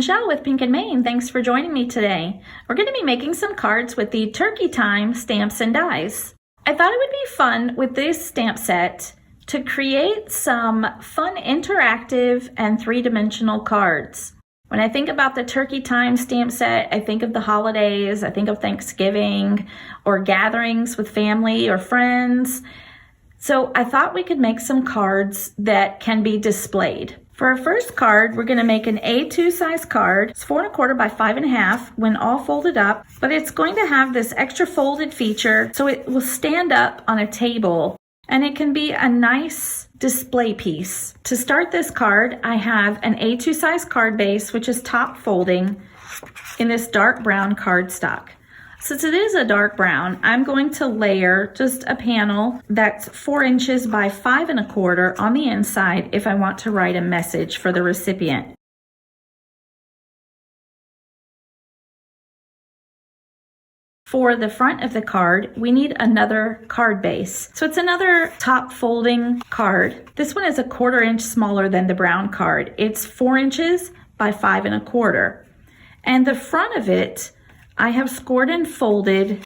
Michelle with Pink and Maine. Thanks for joining me today. We're going to be making some cards with the Turkey Time stamps and dies. I thought it would be fun with this stamp set to create some fun interactive and three-dimensional cards. When I think about the Turkey Time stamp set, I think of the holidays, I think of Thanksgiving or gatherings with family or friends. So I thought we could make some cards that can be displayed. For our first card, we're going to make an A2 size card. It's 4 1/4 by 5 1/2 when all folded up, but it's going to have this extra folded feature so it will stand up on a table and it can be a nice display piece. To start this card, I have an A2 size card base, which is top folding in this dark brown cardstock. Since it is a dark brown, I'm going to layer just a panel that's 4 inches by 5 1/4 on the inside if I want to write a message for the recipient. For the front of the card, we need another card base. So it's another top folding card. This one is a 1/4 inch smaller than the brown card. It's 4 inches by 5 1/4. And the front of it, I have scored and folded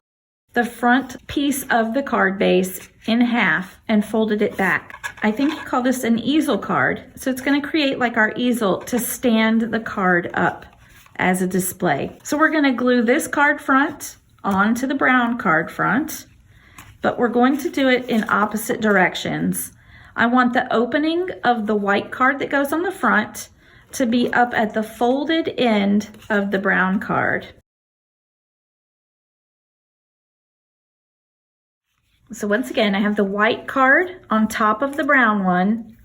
the front piece of the card base in half and folded it back. I think you call this an easel card. So it's going to create like our easel to stand the card up as a display. So we're going to glue this card front onto the brown card front, but we're going to do it in opposite directions. I want the opening of the white card that goes on the front to be up at the folded end of the brown card. So once again, I have the white card on top of the brown one,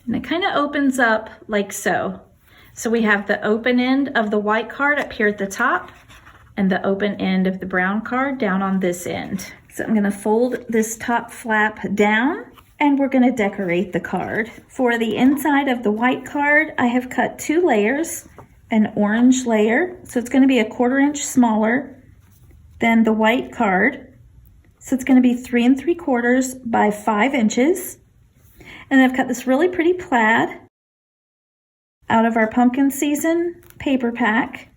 and it kind of opens up like so. So we have the open end of the white card up here at the top, and the open end of the brown card down on this end. So I'm going to fold this top flap down, and we're going to decorate the card. For the inside of the white card, I have cut 2 layers, an orange layer, so it's going to be a 1/4 inch smaller than the white card. So it's going to be 3 3/4 by 5 inches. And I've cut this really pretty plaid out of our pumpkin season paper pack.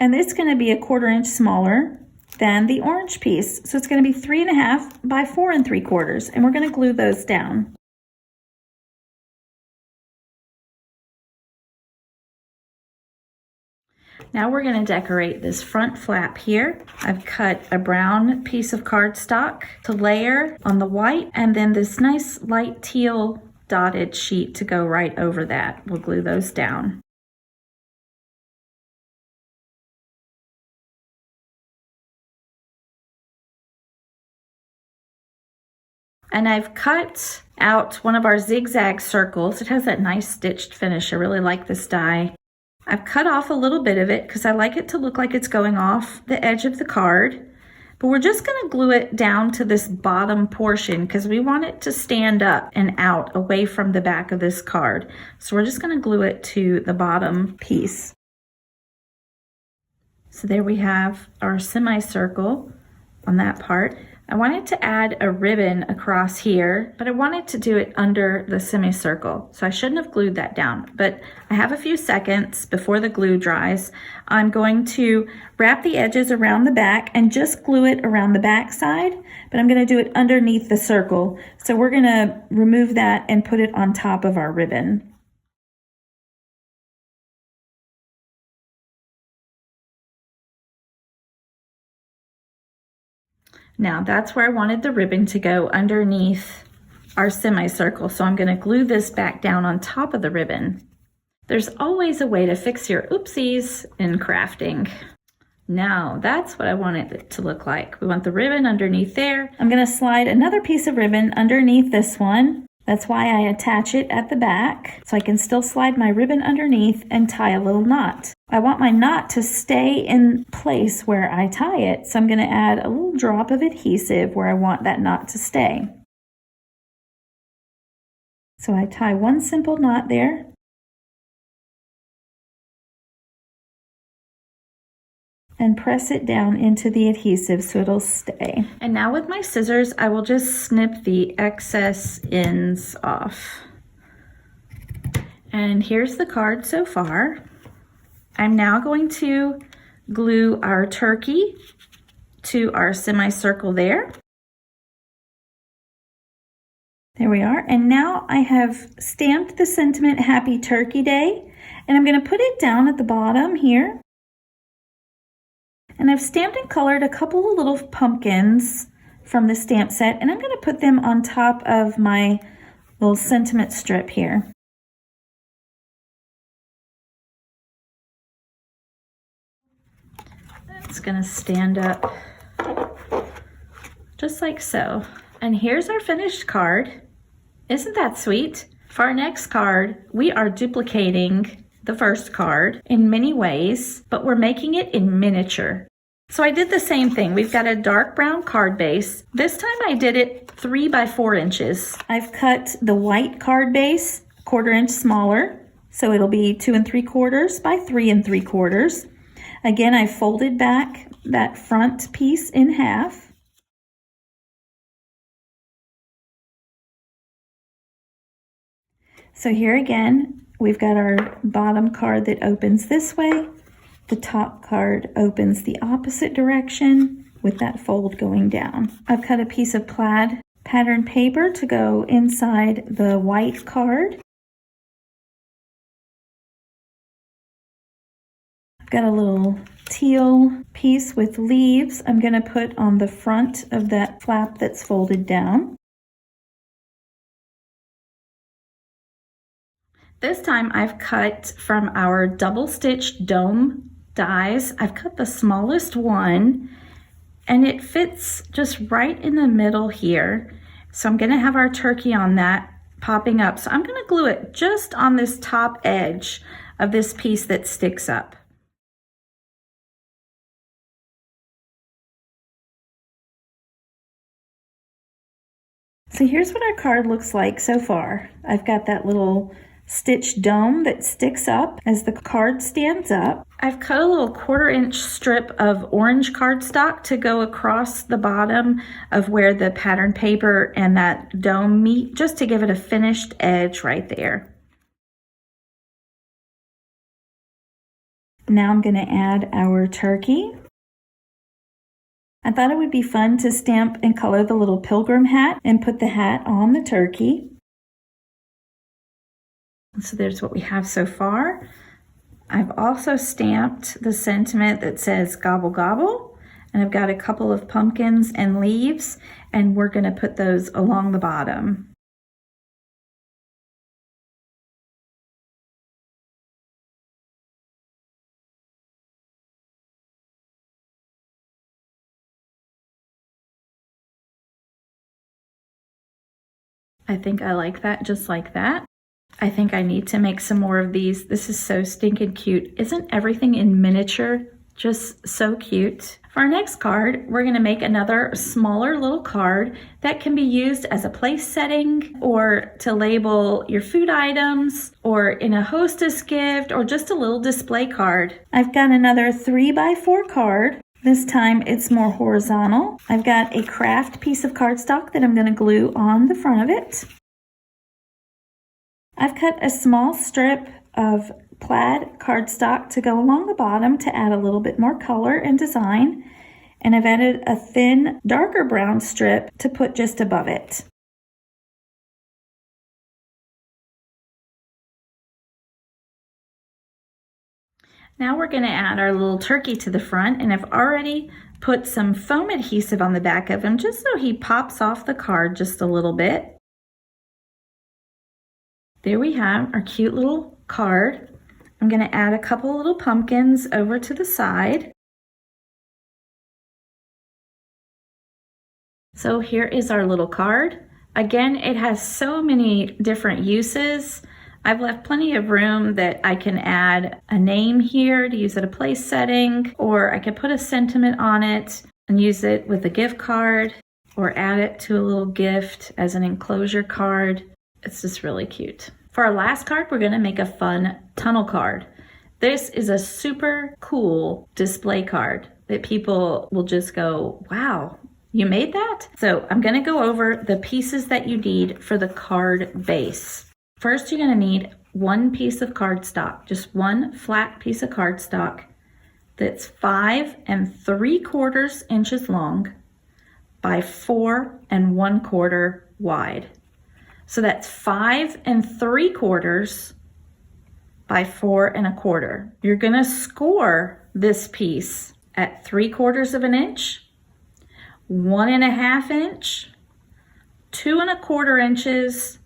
And it's going to be a 1/4 inch smaller than the orange piece. So it's going to be 3 1/2 by 4 3/4. And we're going to glue those down. Now we're going to decorate this front flap here. I've cut a brown piece of cardstock to layer on the white, and then this nice light teal dotted sheet to go right over that. We'll glue those down. And I've cut out one of our zigzag circles. It has that nice stitched finish. I really like this die. I've cut off a little bit of it because I like it to look like it's going off the edge of the card. But we're just going to glue it down to this bottom portion because we want it to stand up and out away from the back of this card. So we're just going to glue it to the bottom piece. So there we have our semicircle on that part. I wanted to add a ribbon across here, but I wanted to do it under the semicircle. So I shouldn't have glued that down, but I have a few seconds before the glue dries. I'm going to wrap the edges around the back and just glue it around the back side, but I'm going to do it underneath the circle. So we're going to remove that and put it on top of our ribbon. Now that's where I wanted the ribbon to go, underneath our semicircle. So I'm going to glue this back down on top of the ribbon. There's always a way to fix your oopsies in crafting. Now that's what I want it to look like. We want the ribbon underneath there. I'm going to slide another piece of ribbon underneath this one. That's why I attach it at the back, so I can still slide my ribbon underneath and tie a little knot. I want my knot to stay in place where I tie it, so I'm going to add a little drop of adhesive where I want that knot to stay. So I tie one simple knot there. And press it down into the adhesive so it'll stay. And now with my scissors, I will just snip the excess ends off. And here's the card so far. I'm now going to glue our turkey to our semicircle there. There we are. And now I have stamped the sentiment Happy Turkey Day, and I'm going to put it down at the bottom here. And I've stamped and colored a couple of little pumpkins from the stamp set, and I'm going to put them on top of my little sentiment strip here. It's going to stand up just like so. And here's our finished card. Isn't that sweet? For our next card, we are duplicating the first card in many ways, but we're making it in miniature. So I did the same thing. We've got a dark brown card base. This time I did it 3 by 4 inches. I've cut the white card base 1/4 inch smaller, so it'll be 2 3/4 by 3 3/4. Again, I folded back that front piece in half. So here again, we've got our bottom card that opens this way. The top card opens the opposite direction with that fold going down. I've cut a piece of plaid pattern paper to go inside the white card. I've got a little teal piece with leaves I'm going to put on the front of that flap that's folded down. This time I've cut from our double stitched dome dies. I've cut the smallest one, and it fits just right in the middle here. So I'm going to have our turkey on that popping up. So I'm going to glue it just on this top edge of this piece that sticks up. So here's what our card looks like so far. I've got that little stitched dome that sticks up as the card stands up. I've cut a little 1/4 inch strip of orange cardstock to go across the bottom of where the pattern paper and that dome meet, just to give it a finished edge right there. Now I'm going to add our turkey. I thought it would be fun to stamp and color the little pilgrim hat and put the hat on the turkey. So there's what we have so far. I've also stamped the sentiment that says gobble gobble, and I've got a couple of pumpkins and leaves, and we're going to put those along the bottom. I think I like that just like that. I think I need to make some more of these. This is so stinking cute. Isn't everything in miniature just so cute? For our next card, we're going to make another smaller little card that can be used as a place setting, or to label your food items, or in a hostess gift, or just a little display card. I've got another 3 by 4 card. This time it's more horizontal. I've got a craft piece of cardstock that I'm going to glue on the front of it. I've cut a small strip of plaid cardstock to go along the bottom to add a little bit more color and design, and I've added a thin, darker brown strip to put just above it. Now we're going to add our little turkey to the front, and I've already put some foam adhesive on the back of him just so he pops off the card just a little bit. There we have our cute little card. I'm going to add a couple little pumpkins over to the side. So here is our little card. Again, it has so many different uses. I've left plenty of room that I can add a name here to use at a place setting, or I could put a sentiment on it and use it with a gift card, or add it to a little gift as an enclosure card. It's just really cute. For our last card, we're going to make a fun tunnel card. This is a super cool display card that people will just go, wow, you made that? So I'm going to go over the pieces that you need for the card base. First, you're going to need one piece of cardstock, just one flat piece of cardstock that's 5 3/4 inches long by 4 1/4 wide. So that's 5 3/4 by 4 1/4. You're going to score this piece at 3/4 of an inch, 1 1/2 inch, 2 1/4 inches,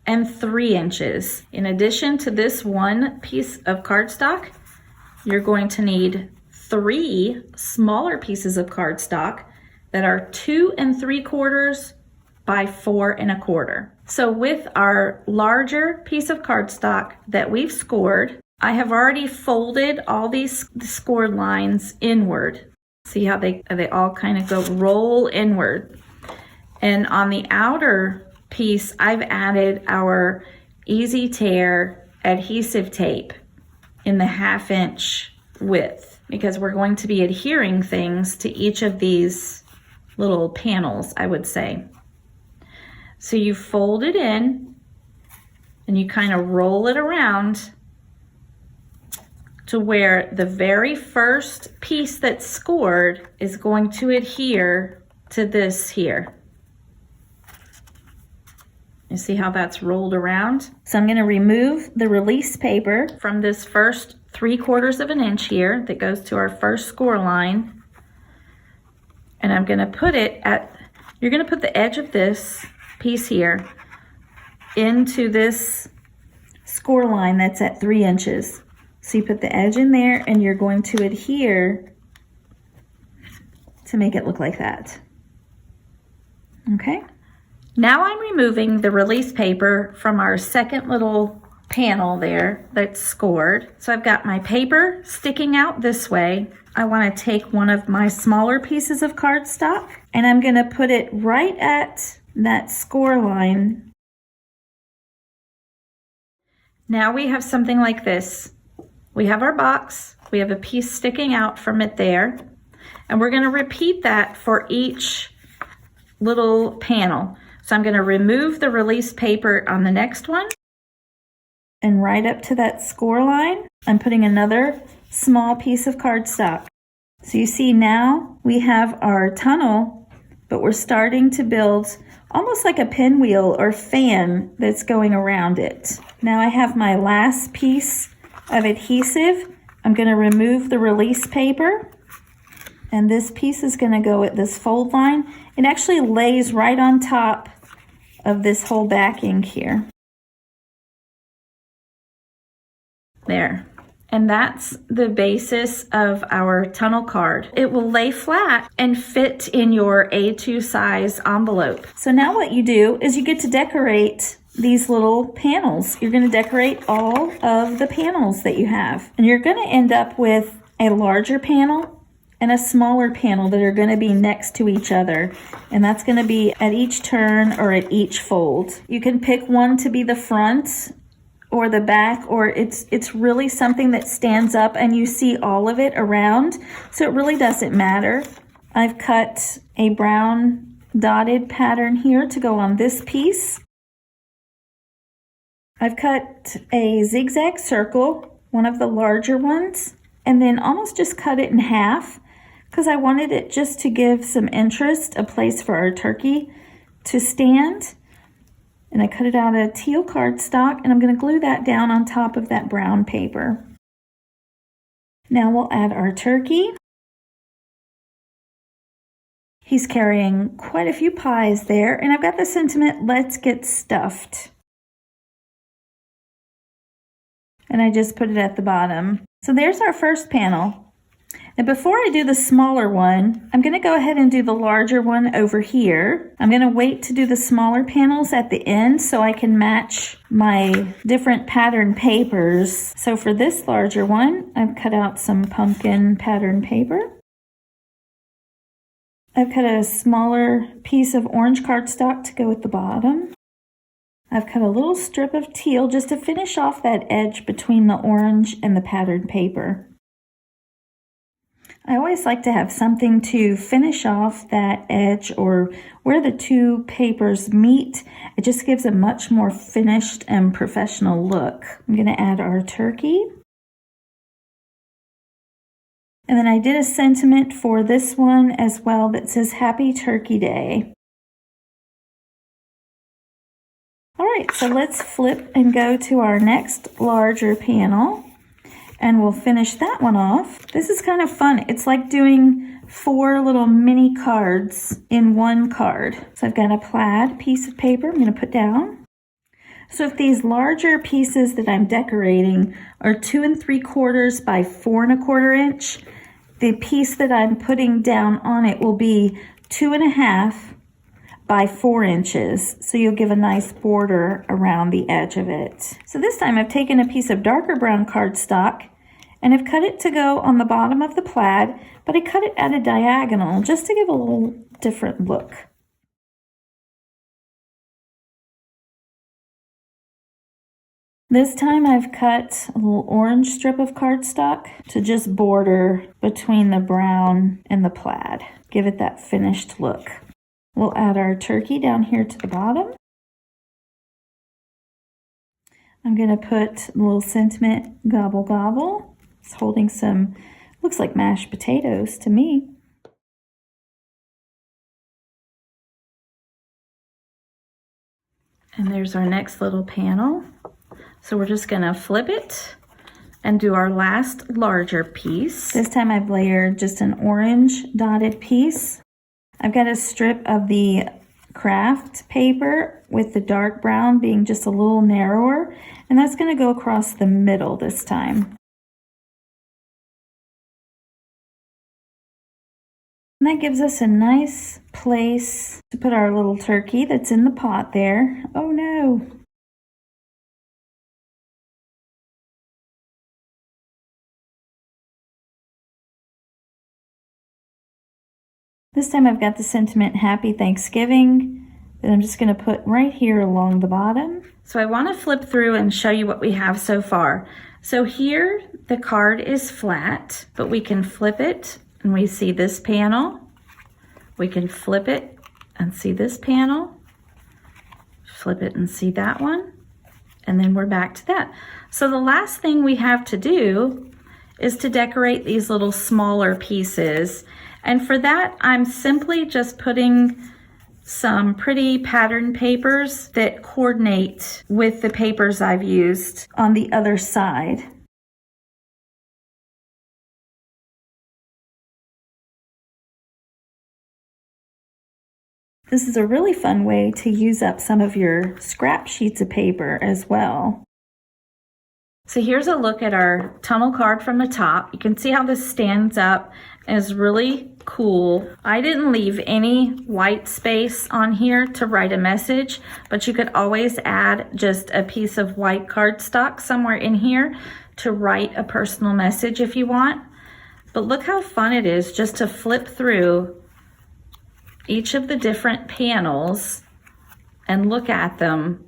and 3 inches. In addition to this one piece of cardstock, you're going to need 3 smaller pieces of cardstock that are 2 3/4 by 4 1/4. So with our larger piece of cardstock that we've scored, I have already folded all these scored lines inward. See how they all kind of go roll inward. And on the outer piece, I've added our Easy Tear adhesive tape in the 1/2 inch width, because we're going to be adhering things to each of these little panels, I would say. So you fold it in and you kind of roll it around to where the very first piece that's scored is going to adhere to this here. You see how that's rolled around? So I'm going to remove the release paper from this first 3/4 of an inch here that goes to our first score line. And I'm going to put it at, you're going to put the edge of this piece here into this score line that's at 3 inches. So you put the edge in there and you're going to adhere to make it look like that. Okay. Now I'm removing the release paper from our second little panel there that's scored. So I've got my paper sticking out this way. I want to take one of my smaller pieces of cardstock and I'm going to put it right at that score line. Now we have something like this. We have our box, we have a piece sticking out from it there, and we're going to repeat that for each little panel. So I'm going to remove the release paper on the next one, and right up to that score line, I'm putting another small piece of cardstock. So you see now we have our tunnel, but we're starting to build almost like a pinwheel or fan that's going around it. Now I have my last piece of adhesive. I'm going to remove the release paper, and this piece is going to go at this fold line. It actually lays right on top of this whole backing here. There. And that's the basis of our tunnel card. It will lay flat and fit in your A2 size envelope. So now what you do is you get to decorate these little panels. You're going to decorate all of the panels that you have. And you're going to end up with a larger panel and a smaller panel that are going to be next to each other. And that's going to be at each turn or at each fold. You can pick one to be the front or the back, or it's really something that stands up and you see all of it around. So it really doesn't matter. I've cut a brown dotted pattern here to go on this piece. I've cut a zigzag circle, one of the larger ones, and then almost just cut it in half because I wanted it just to give some interest, a place for our turkey to stand. And I cut it out of teal cardstock, and I'm going to glue that down on top of that brown paper. Now we'll add our turkey. He's carrying quite a few pies there, and I've got the sentiment, let's get stuffed. And I just put it at the bottom. So there's our first panel. And before I do the smaller one, I'm going to go ahead and do the larger one over here. I'm going to wait to do the smaller panels at the end so I can match my different pattern papers. So for this larger one, I've cut out some pumpkin pattern paper. I've cut a smaller piece of orange cardstock to go at the bottom. I've cut a little strip of teal just to finish off that edge between the orange and the patterned paper. I always like to have something to finish off that edge or where the two papers meet. It just gives a much more finished and professional look. I'm going to add our turkey. And then I did a sentiment for this one as well that says Happy Turkey Day. All right, so let's flip and go to our next larger panel and we'll finish that one off. This is kind of fun. It's like doing 4 little mini cards in one card. So I've got a plaid piece of paper I'm going to put down. So if these larger pieces that I'm decorating are 2 3/4 by 4 1/4 inch, the piece that I'm putting down on it will be 2 1/2 by 4 inches. So you'll give a nice border around the edge of it. So this time I've taken a piece of darker brown cardstock and I've cut it to go on the bottom of the plaid, but I cut it at a diagonal just to give a little different look. This time I've cut a little orange strip of cardstock to just border between the brown and the plaid. Give it that finished look. We'll add our turkey down here to the bottom. I'm going to put a little sentiment, gobble gobble. It's holding some, looks like mashed potatoes to me. And there's our next little panel. So we're just going to flip it and do our last larger piece. This time I've layered just an orange dotted piece. I've got a strip of the craft paper with the dark brown being just a little narrower, and that's going to go across the middle this time. And that gives us a nice place to put our little turkey that's in the pot there. Oh no! This time I've got the sentiment Happy Thanksgiving that I'm just going to put right here along the bottom. So I want to flip through and show you what we have so far. So here the card is flat, but we can flip it and we see this panel. We can flip it and see this panel. Flip it and see that one. And then we're back to that. So the last thing we have to do is to decorate these little smaller pieces. And for that, I'm simply just putting some pretty pattern papers that coordinate with the papers I've used on the other side. This is a really fun way to use up some of your scrap sheets of paper as well. So here's a look at our tunnel card from the top. You can see how this stands up and is really cool. I didn't leave any white space on here to write a message, but you could always add just a piece of white cardstock somewhere in here to write a personal message if you want. But look how fun it is just to flip through each of the different panels and look at them.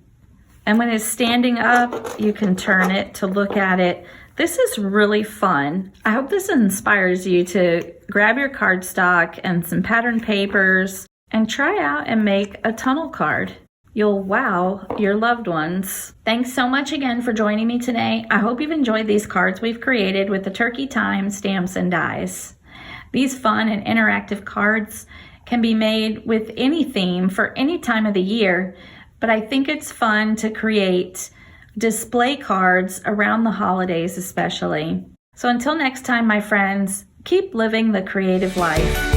And when it's standing up, you can turn it to look at it. This is really fun. I hope this inspires you to grab your cardstock and some pattern papers and try out and make a tunnel card. You'll wow your loved ones. Thanks so much again for joining me today. I hope you've enjoyed these cards we've created with the Turkey Time stamps and dies. These fun and interactive cards can be made with any theme for any time of the year, but I think it's fun to create display cards around the holidays especially. So until next time, my friends, keep living the creative life.